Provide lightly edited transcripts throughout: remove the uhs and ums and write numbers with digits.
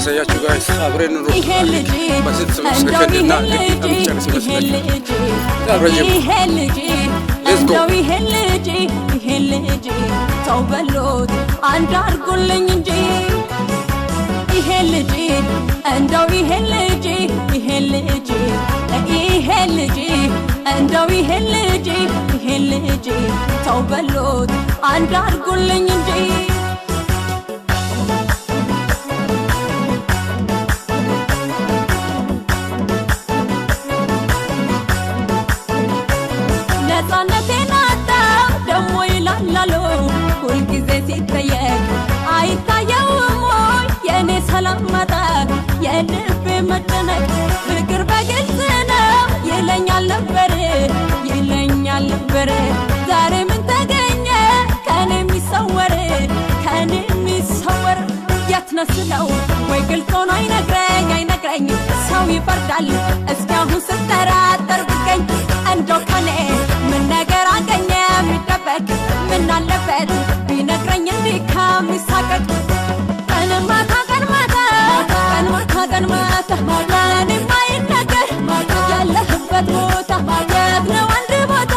ላሳያችሁ ጋይስ አብረን ነው በስንት ሰከንድ እና ጨርስ መስለኝ ይሄ ልጅ ተው በሎት አንድ አድርጉልኝ እንጂ ይሄ ልጅ እንደው ይሄ ልጅ እንደው ይሄ ልጅ ተው በሎት አንድ አድርጉልኝ እንጂ ነፃነቴን አጣው ደሞ ይላላሉ ሁልጊዜ ሲጠየቅ አይታየውም ወይ የኔ ሰላም ማጣት የልቤ መጨነቅ ፍቅር በግልጽ ነው ይለኛል ነበር ዛሬ ምን ተገኘ ከኔ የሚሰወር የት ነስለው ወይ ግልጽ ሆኖ አይነግረኝ ሰው ይፈርዳል እስኪ አሁን ስጠራጠር ብገኝ እንደው ከኔ ምን ነገር አገኘ የሚደበቅ ምን አለበት ቢነግረኝ እንዲህ ከሚሳቀቅ ቀን ማታ ለእኔ የማይነገር ያለህበት ቦታ የት ነው አንድ ቦታ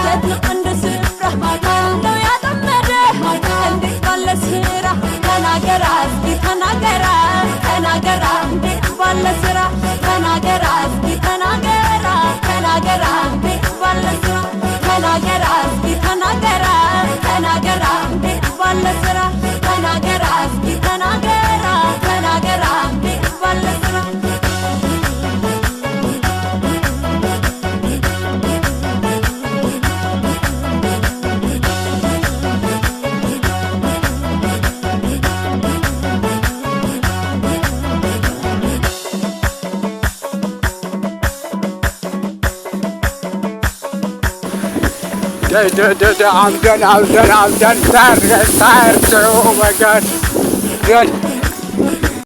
የት ነው አንድ ስፍራ ነው ያጠመደ እንዴት ባለ ስራ ተናገራ እስኪ ተናገራ እንዴት ባለ ስራ ተናገራ እስኪ ተናገራ እንዴት ባለ ስራ ተናገራ እስኪ ተናገራ እንዴት ባለ ስራ ተናገራ እስኪ ተናገራ እንዴት ባለ ስራ I'm done. Oh my God. Good.